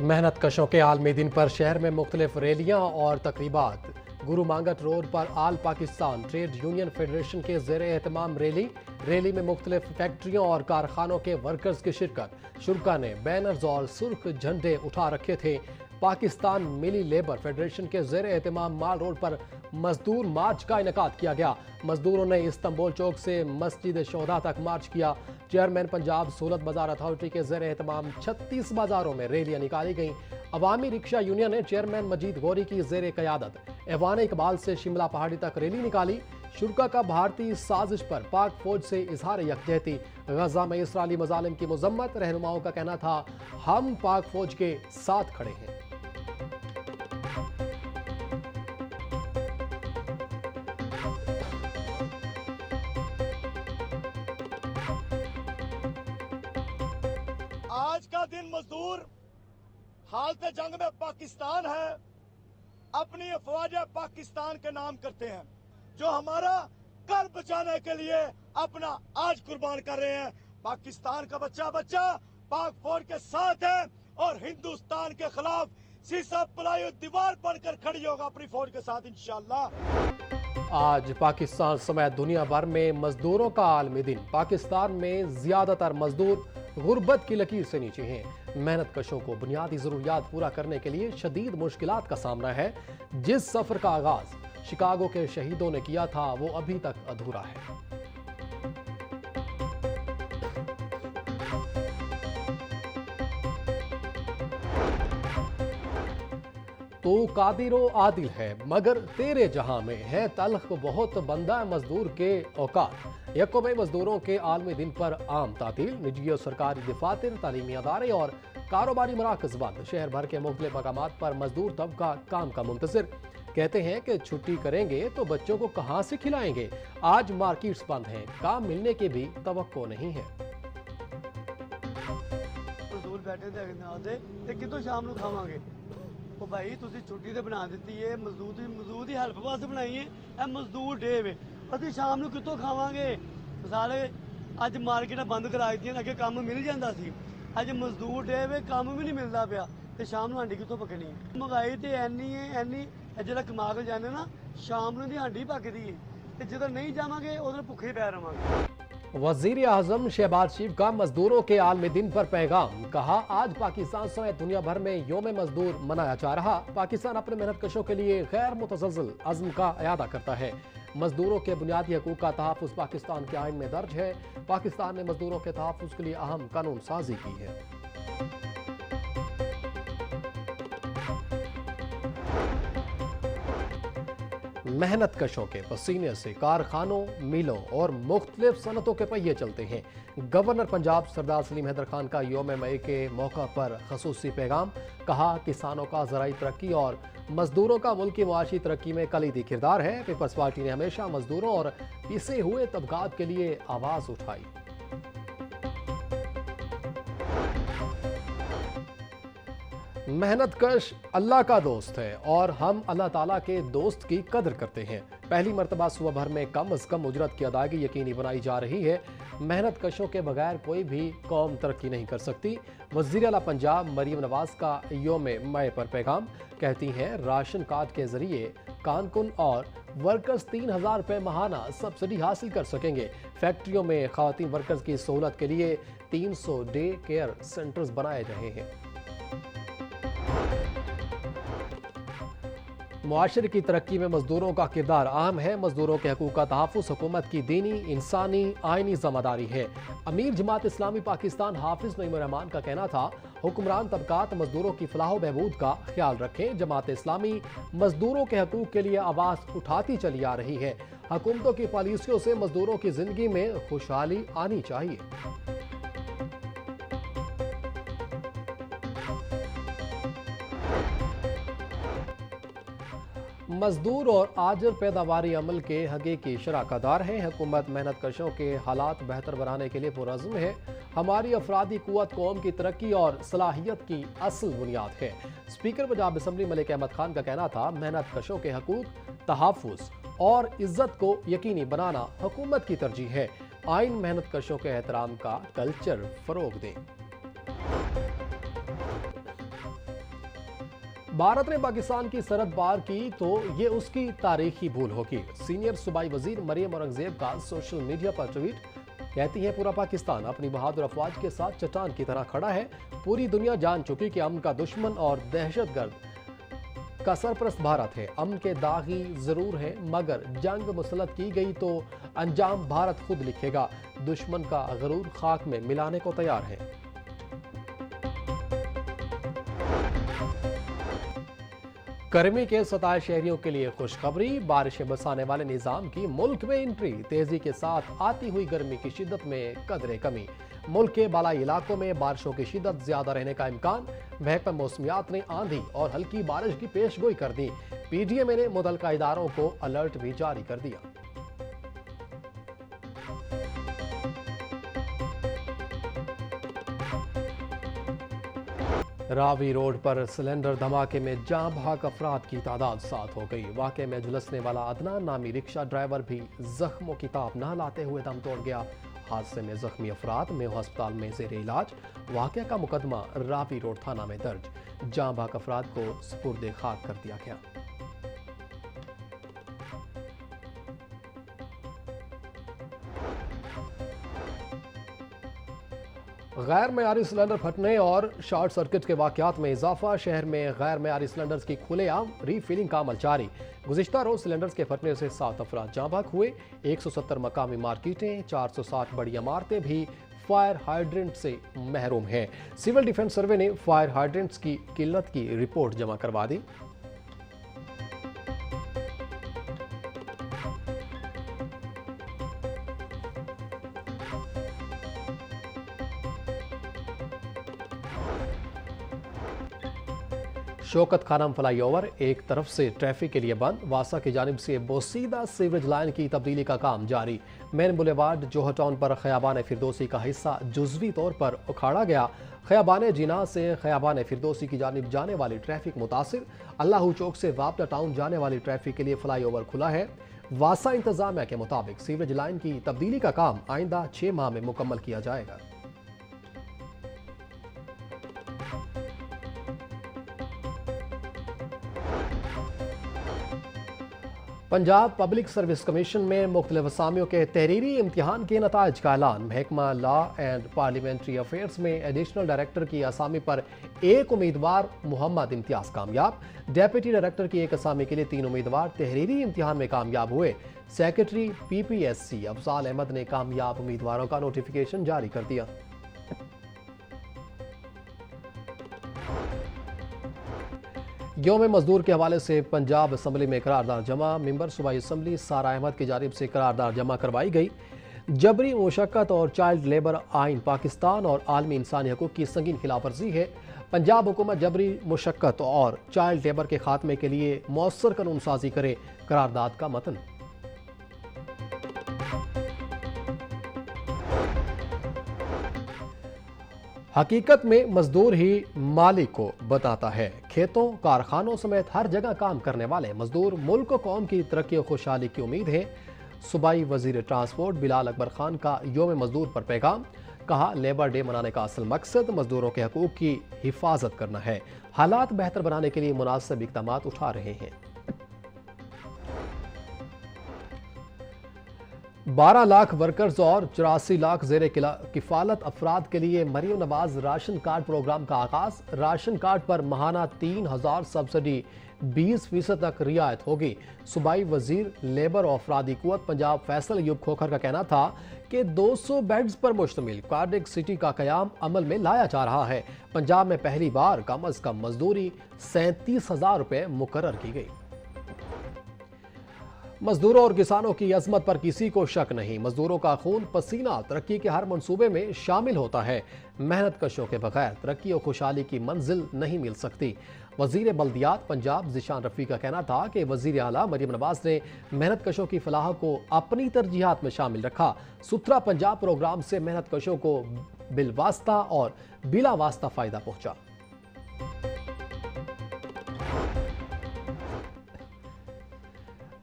मेहनत कशों के आलमी दिन पर शहर में मुख्तलिफ रैलियां और तकरीबात। गुरु मांगट रोड पर आल पाकिस्तान ट्रेड यूनियन फेडरेशन के ज़ेर एहतमाम रैली में मुख्तलिफ फैक्ट्रियों और कारखानों के वर्कर्स की शिरकत। शुरका ने बैनर्स और सुर्ख झंडे उठा रखे थे। पाकिस्तान मिली लेबर फेडरेशन के ज़ेर एहतमाम माल रोड पर मजदूर मार्च का इनेकाद किया गया। मजदूरों ने इस्तंबुल चौक से मस्जिद शोहदा तक मार्च किया। चेयरमैन पंजाब सहूलत बाजार अथॉरिटी के ज़ेर एहतमाम 36 बाजारों में रैलियां निकाली गईं। अवामी रिक्शा यूनियन ने चेयरमैन मजीद गौरी की ज़ेर क़यादत ऐवान इकबाल से शिमला पहाड़ी तक रैली निकाली। शुरका का भारतीय साजिश पर पाक फौज से इजहार यकजहती। गजा में इसराइली मजालिम की मजम्मत। रहनुमाओं का कहना था, हम पाक फौज के साथ खड़े हैं। आज का दिन मजदूर हालत जंग में पाकिस्तान है अपनी अफवाज पाकिस्तान के नाम करते हैं, जो हमारा कल बचाने के लिए अपना आज कुर्बान कर रहे हैं। पाकिस्तान का बच्चा पाक फौज के साथ है और हिंदुस्तान के खिलाफ सीसा पलायु दीवार बनकर खड़ी होगा अपनी फौज के साथ इंशाअल्लाह। आज पाकिस्तान समेत दुनिया भर में मजदूरों का आलमी दिन। पाकिस्तान में ज्यादातर मजदूर गुर्बत की लकीर से नीचे हैं। मेहनत कशों को बुनियादी जरूरियात पूरा करने के लिए शदीद मुश्किलात का सामना है। जिस सफर का आगाज शिकागो के शहीदों ने किया था, वो अभी तक अधूरा है। तो कादिरो आदिल है मगर तेरे जहां में है तल्ख बहुत बंदा मजदूर के औकात। यकम मजदूरों के आलमी दिन पर आम तातील। निजी और सरकारी दफातर, तालीमी अदारे और कारोबारी मराकज बंद। शहर भर के मुख्तलिफ मकामात पर मजदूर तबका काम का मुंतज़िर। कहते हैं कि छुट्टी करेंगे तो बच्चों को कहां से खिलाएंगे। आज मार्केट्स बंद हैं, काम मिलने की भी तवक्को नहीं है। मजदूर बैठे कितों शाम को खावांगे। ਉਹ ਭਾਈ ਤੁਸੀਂ ਛੁੱਟੀ ਤੇ ਬਣਾ ਦਿੱਤੀ ਏ, ਮਜ਼ਦੂਰ ਦੀ ਹੈਲਪ ਵਾਸਤੇ ਬਣਾਈ ਏ। ਇਹ ਮਜ਼ਦੂਰ ਡੇ ਵੇ, ਅਸੀਂ ਸ਼ਾਮ ਨੂੰ ਕਿੱਥੋਂ ਖਾਵਾਂਗੇ। ਮਿਸਾਲ ਅੱਜ ਮਾਰਕੀਟਾਂ ਬੰਦ ਕਰਾ ਦਿੱਤੀਆਂ, ਅੱਗੇ ਕੰਮ ਮਿਲ ਜਾਂਦਾ ਸੀ। ਅੱਜ ਮਜ਼ਦੂਰ ਡੇ ਵੇ, ਕੰਮ ਵੀ ਨਹੀਂ ਮਿਲਦਾ ਪਿਆ ਤੇ ਸ਼ਾਮ ਨੂੰ ਹਾਂਡੀ ਕਿੱਥੋਂ ਪੱਕਣੀ। ਮਹਿੰਗਾਈ ਤੇ ਐਨੀ ਜਿਹੜਾ ਕਮਾ ਕੇ ਜਾਂਦੇ ਨਾ, ਸ਼ਾਮ ਨੂੰ ਦੀ ਹਾਂਡੀ ਪੱਕਦੀ ਏ ਤੇ ਜਦੋਂ ਨਹੀਂ ਜਾਵਾਂਗੇ ਉਦੋਂ ਭੁੱਖੇ ਪੈ ਰਵਾਂਗੇ। वजीर आजम शहबाज शरीफ का मजदूरों के आलमी दिन पर पैगाम। कहा, आज पाकिस्तान समेत दुनिया भर में योम मजदूर मनाया जा रहा। पाकिस्तान अपने मेहनत कशों के लिए गैर मुतज़ल्ज़िल अज़्म का अयादा करता है। मजदूरों के बुनियादी हकूक़ का तहफ़्फ़ुज़ पाकिस्तान के आइन में दर्ज है। पाकिस्तान ने मजदूरों के तहफ़्फ़ुज़ के लिए अहम कानून साजी की है। मेहनत कशों के पसीने से कारखानों, मिलों और मुख्तलिफ सनतों के पहिए चलते हैं। गवर्नर पंजाब सरदार सलीम हैदर खान का योम मई के मौका पर खसूसी पैगाम। कहा, किसानों का ज़राई तरक्की और मजदूरों का मुल्की मुआशी तरक्की में कलीदी किरदार है। पीपल्स पार्टी ने हमेशा मजदूरों और पिसे हुए तबकात के लिए आवाज़ उठाई। मेहनत कश अल्लाह का दोस्त है और हम अल्लाह ताला के दोस्त की कदर करते हैं। पहली मरतबा सूबा भर में कम अज़ कम उजरत की अदायगी यकीनी बनाई जा रही है। मेहनत कशों के बगैर कोई भी कौम तरक्की नहीं कर सकती। वज़ीर आला पंजाब मरीम नवाज का योम मई पर पैगाम। कहती हैं, राशन कार्ड के जरिए कारकुन और वर्कर्स 3000 रुपये माहाना सब्सिडी हासिल कर सकेंगे। फैक्ट्रियों में ख़वातीन वर्कर्स की सहूलत के लिए 300 डे केयर सेंटर्स बनाए रहे हैं। मुआशरे की तरक्की में मजदूरों का किरदार अहम है। मजदूरों के हकूक़ का तहफ़्फ़ुज़ हुकूमत की दीनी, इंसानी, आइनी ज़िम्मेदारी है। अमीर जमात इस्लामी पाकिस्तान हाफिज़ नईम रहमान का कहना था, हुक्मरान तबकात मजदूरों की फलाह बहबूद का ख्याल रखें। जमात इस्लामी मजदूरों के हकूक़ के लिए आवाज़ उठाती चली आ रही है। हुकूमतों की पॉलिसियों से मजदूरों की ज़िंदगी में खुशहाली आनी चाहिए। मजदूर और आजर पैदावारी अमल के हकीकी शराकतदार हैं। हुकूमत मेहनत कशों के हालात बेहतर बनाने के लिए पुरज़्म है। हमारी अफरादी कुव्वत कौम की तरक्की और सलाहियत की असल बुनियाद है। स्पीकर पंजाब असम्बली मलिक अहमद खान का कहना था, मेहनत कशों के हकूक़, तहफ़्फ़ुज़ और इज्जत को यकीनी बनाना हुकूमत की तरजीह है। आइन मेहनत कशों के एहतराम का कल्चर फ़रोग़ दें। भारत ने पाकिस्तान की सरहद पार की तो ये उसकी तारीखी भूल होगी। सीनियर सूबाई वजीर मरियम औरंगजेब का सोशल मीडिया पर ट्वीट। कहती है पूरा पाकिस्तान अपनी बहादुर अफवाज के साथ चट्टान की तरह खड़ा है। पूरी दुनिया जान चुकी कि अमन का दुश्मन और दहशतगर्द का सरपरस्त भारत है। अमन के दागी जरूर है, मगर जंग मुसलत की गई तो अंजाम भारत खुद लिखेगा। दुश्मन का गरूर खाक में मिलाने को तैयार है। गर्मी के सताए शहरियों के लिए खुशखबरी। बारिशें बरसाने वाले निजाम की मुल्क में एंट्री। तेजी के साथ आती हुई गर्मी की शिद्दत में कदरे कमी। मुल्क के बालाई इलाकों में बारिशों की शिद्दत ज्यादा रहने का इम्कान। महकमा मौसमियात ने आंधी और हल्की बारिश की पेशगोई कर दी। पीडीएमए ने मुतल्लिका इदारों को अलर्ट भी जारी कर दिया। रावी रोड पर सिलेंडर धमाके में जाँ बहक अफराद की तादाद 7 हो गई। वाक़े में झुलसने वाला अदनान नामी रिक्शा ड्राइवर भी जख्मों की ताप न लाते हुए दम तोड़ गया। हादसे में जख्मी अफराद में अस्पताल में जेर इलाज। वाक़े का मुकदमा रावी रोड थाना में दर्ज। जाँ बहक अफराद को सुपुर्द खाक कर दिया गया। गैर मयारी सिलेंडर फटने और शॉर्ट सर्किट के वाकयात में इजाफा। शहर में गैर मयारी सिलेंडर्स की खुलेआम रीफिलिंग का अमल जारी। गुज़िश्ता रोज सिलेंडर्स के फटने से 7 अफराद जाँ बहक हुए। 170 मकामी मार्केटें, 460 बड़ी इमारतें भी फायर हाइड्रेंट से महरूम हैं। सिविल डिफेंस सर्वे ने फायर हाइड्रेंट्स की किल्लत की रिपोर्ट जमा करवा दी। शौकत खानम फ्लाईओवर एक तरफ से ट्रैफिक के लिए बंद। वासा की जानिब से बोसीदा सीवरेज लाइन की तब्दीली का काम जारी। मेन बुलेवार्ड जोहर टाउन पर खयाबान फिरदौसी का हिस्सा जुजवी तौर पर उखाड़ा गया। खयाबान जिना से खयाबान फिरदौसी की जानिब जाने वाली ट्रैफिक मुतासिर। अल्लाह चौक से वापटा टाउन जाने वाली ट्रैफिक के लिए फ्लाईओवर खुला है। वासा इंतजामिया के मुताबिक सीवरेज लाइन की तब्दीली का काम आइंदा 6 माह में मुकम्मल किया जाएगा। पंजाब पब्लिक सर्विस कमीशन में मुख्तलिफ असामियों के तहरीरी इम्तिहान के नताइज का ऐलान। महकमा लॉ एंड पार्लियामेंट्री अफेयर्स में एडिशनल डायरेक्टर की असामी पर एक उम्मीदवार मोहम्मद इम्तियाज कामयाब। डेप्यूटी डायरेक्टर की एक असामी के लिए 3 उम्मीदवार तहरीरी इम्तिहान में कामयाब हुए। सेक्रेटरी PPSC अफजाल अहमद ने कामयाब उम्मीदवारों का नोटिफिकेशन जारी कर दिया। यौम मजदूर के हवाले से पंजाब असम्बली में करारदाद जमा। मेंबर सूबाई असम्बली सारा अहमद की जानिब से करारदाद जमा करवाई गई। जबरी मुशक्कत और चाइल्ड लेबर आइन पाकिस्तान और आलमी इंसानी हकूक़ की संगीन खिलाफवर्जी है। पंजाब हुकूमत जबरी मुशक्कत और चाइल्ड लेबर के खात्मे के लिए मौसर कानून साजी करे। करारदाद का मतन। हकीकत में मजदूर ही मालिक को बताता है। खेतों, कारखानों समेत हर जगह काम करने वाले मजदूर मुल्क और कौम की तरक्की और खुशहाली की उम्मीद है। सूबाई वजीर ट्रांसपोर्ट बिलाल अकबर खान का यौम मजदूर पर पैगाम। कहा, लेबर डे मनाने का असल मकसद मजदूरों के हकूक़ की हिफाजत करना है। हालात बेहतर बनाने के लिए मुनासिब इक़दाम उठा रहे हैं। 12 लाख वर्कर्स और 84 लाख जेर किफालत अफराद के लिए Maryam Nawaz ration card program का आगाज। राशन कार्ड पर माहाना 3000 सब्सिडी 20% तक रियायत होगी। सूबाई वजीर लेबर और अफरादी कुव्वत पंजाब फैसल अयूब खोखर का कहना था कि 200 बेड्स पर मुश्तमिल कार्डिक सिटी का कयाम अमल में लाया जा रहा है। पंजाब में पहली बार कम अज कम मजदूरी 37,000 रुपये मुकर्रर की गई। मजदूरों और किसानों की अजमत पर किसी को शक नहीं। मजदूरों का खून पसीना तरक्की के हर मंसूबे में शामिल होता है। मेहनत कशों के बगैर तरक्की और खुशहाली की मंजिल नहीं मिल सकती। वजीर बल्दियात पंजाब ज़िशान रफ़ी का कहना था कि वजीर आला मरियम नवाज ने मेहनत कशों की फलाह को अपनी तरजीहात में शामिल रखा। सुथरा पंजाब प्रोग्राम से मेहनत कशों को बिलवास्ता और बिला वास्ता फ़ायदा पहुँचा।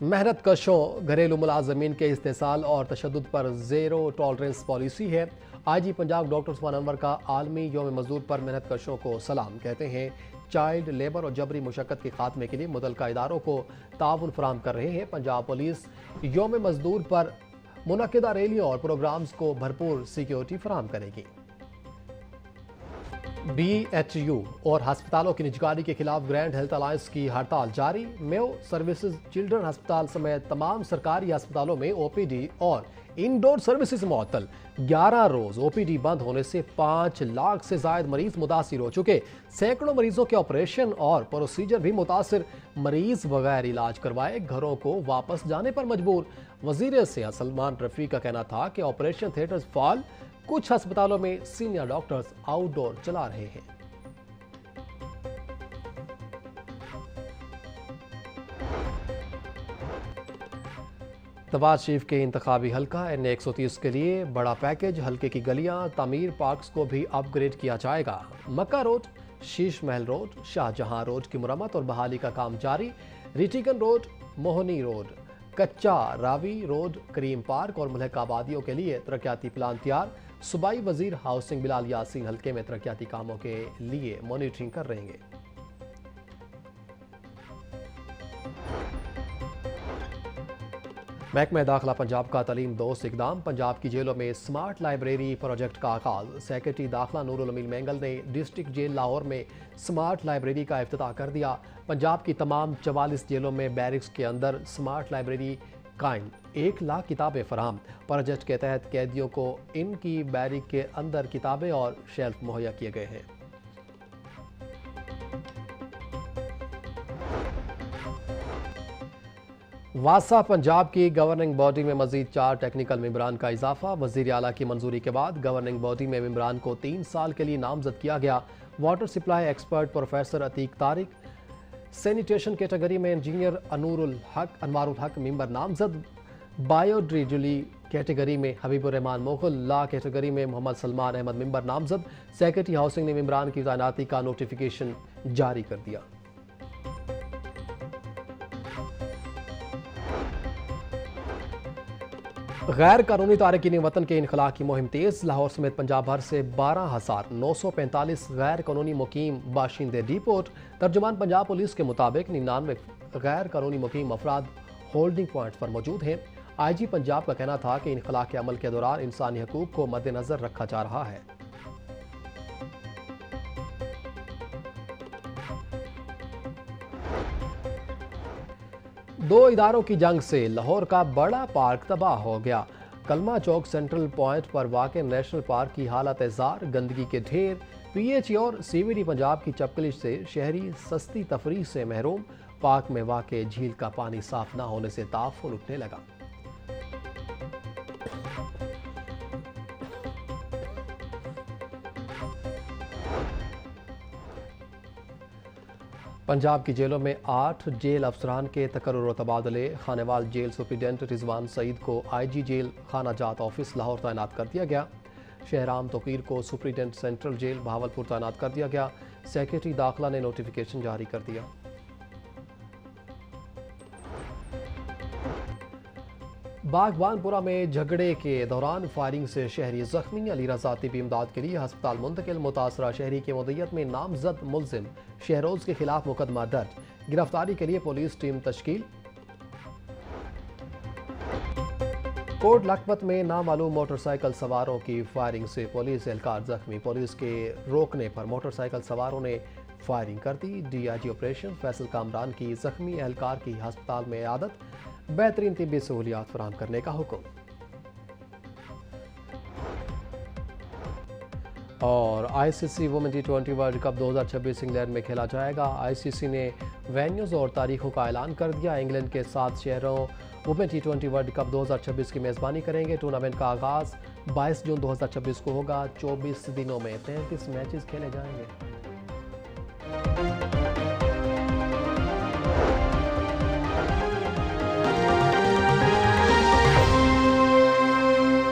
محنت کشوں گھریلو ملازمین کے استحصال اور تشدد پر زیرو ٹالرنس پالیسی ہے۔ آئی جی پنجاب ڈاکٹر عثمان انور کا عالمی یوم مزدور پر محنت کشوں کو سلام، کہتے ہیں چائلڈ لیبر اور جبری مشقت کے خاتمے کے لیے متعلقہ اداروں کو تعاون فراہم کر رہے ہیں۔ پنجاب پولیس یوم مزدور پر منعقدہ ریلیوں اور پروگرامز کو بھرپور سیکیورٹی فراہم کرے گی۔ بی ایچ یو اور ہسپتالوں کی نجکاری کے خلاف گرینڈ ہیلتھ الائنس کی ہڑتال جاری۔ میو سروسز چلڈرن ہسپتال سمیت تمام سرکاری ہسپتالوں میں او پی ڈی اور انڈور سروسز معطل۔ 11 روز او پی ڈی بند ہونے سے 5 لاکھ سے زائد مریض متاثر ہو چکے۔ سینکڑوں مریضوں کے آپریشن اور پروسیجر بھی متاثر۔ مریض بغیر علاج کروائے گھروں کو واپس جانے پر مجبور۔ وزیر صحت سلمان رفیع کا کہنا تھا کہ آپریشن تھیٹرز فعال، کچھ ہسپتالوں میں سینئر ڈاکٹرز آؤٹ ڈور چلا رہے ہیں۔ نواز شریف کے انتخابی حلقہ N130 کے لیے بڑا پیکج، حلقے کی گلیاں، تعمیر پارکس کو بھی اپ گریڈ کیا جائے گا۔ مکہ روڈ، شیش محل روڈ، شاہ جہاں روڈ کی مرمت اور بحالی کا کام جاری۔ ریٹیگن روڈ، موہنی روڈ، کچا راوی روڈ، کریم پارک اور ملحقہ آبادیوں کے لیے ترقیاتی پلان تیار۔ صوبائی وزیر ہاؤسنگ بلال یاسین حلقے میں ترقیاتی کاموں کے لیے مانیٹرنگ کر رہے ہیں۔ محکمہ داخلہ پنجاب کا تعلیم دوست اقدام، پنجاب کی جیلوں میں سمارٹ لائبریری پروجیکٹ کا آغاز۔ سیکرٹری داخلہ نور الامین مینگل نے ڈسٹرکٹ جیل لاہور میں سمارٹ لائبریری کا افتتاح کر دیا۔ پنجاب کی تمام 44 جیلوں میں بیرکس کے اندر سمارٹ لائبریری قائم، 1 لاکھ کتابیں فراہم۔ پروجیکٹ کے تحت قیدیوں کو ان کی بیرک کے اندر کتابیں اور شیلف مہیا کیے گئے ہیں۔ واسا پنجاب کی گورننگ باڈی میں مزید 4 ٹیکنیکل ممبران کا اضافہ۔ وزیر اعلیٰ کی منظوری کے بعد گورننگ باڈی میں ممبران کو 3 سال کے لیے نامزد کیا گیا۔ Water supply expert professor Atiq Tariq, sanitation category میں انجینئر انوار الحق ممبر نامزد۔ بایو ڈیزلی کیٹیگری میں حبیب الرحمان مغل، لا کیٹیگری میں محمد سلمان احمد ممبر نامزد۔ سیکرٹری ہاؤسنگ نے ممبران کی تعیناتی کا نوٹیفیکیشن جاری کر دیا۔ غیر قانونی تارکین وطن کے انخلاء کی مہم تیز۔ لاہور سمیت پنجاب بھر سے 12,945 غیر قانونی مقیم باشندے ڈیپورٹ۔ ترجمان پنجاب پولیس کے مطابق 99 غیر قانونی مقیم افراد ہولڈنگ پوائنٹ پر موجود ہیں۔ آئی جی پنجاب کا کہنا تھا کہ انخلاء کے عمل کے دوران انسانی حقوق کو مد نظر رکھا جا رہا ہے۔ دو اداروں کی جنگ سے لاہور کا بڑا پارک تباہ ہو گیا۔ کلمہ چوک سینٹرل پوائنٹ پر واقع نیشنل پارک کی حالت زار، گندگی کے ڈھیر، پی ایچ ای اور سی وی ڈی پنجاب کی چپکلش سے شہری سستی تفریح سے محروم۔ پارک میں واقع جھیل کا پانی صاف نہ ہونے سے تعفن اٹھنے لگا۔ پنجاب کی جیلوں میں 8 جیل افسران کے تقرر و تبادلے۔ خانیوال جیل سپرنٹینڈنٹ رضوان سعید کو آئی جی جیل خانہ جات آفس لاہور تعینات کر دیا گیا۔ شہرام توقیر کو سپرنٹینڈنٹ سینٹرل جیل بہاولپور تعینات کر دیا گیا۔ سیکرٹری داخلہ نے نوٹیفیکیشن جاری کر دیا۔ باغبان پورہ میں جھگڑے کے دوران فائرنگ سے شہری زخمی، علی رضا طبی امداد کے لیے ہسپتال منتقل۔ متاثرہ شہری کی مدیت میں نامزد ملزم شہروز کے خلاف مقدمہ درج، گرفتاری کے لیے پولیس ٹیم تشکیل۔ کوٹ لکھپت میں نامعلوم موٹر سائیکل سواروں کی فائرنگ سے پولیس اہلکار زخمی، پولیس کے روکنے پر موٹر سائیکل سواروں نے فائرنگ کر دی۔ D I G operation Faisal Kamran کی زخمی اہلکار کی ہسپتال میں عیادت، بہترین طبی سہولیات فراہم کرنے کا حکم۔ اور I C C women T20 world cup 2026 England میں کھیلا جائے گا۔ آئی سی سی نے وینیوز اور تاریخوں کا اعلان کر دیا۔ انگلینڈ کے 7 شہروں وومن T20 ورلڈ کپ 2026 کی میزبانی کریں گے۔ ٹورنامنٹ کا آغاز 22 جون 2026 کو ہوگا۔ 24 دنوں میں 33 میچز کھیلے جائیں گے۔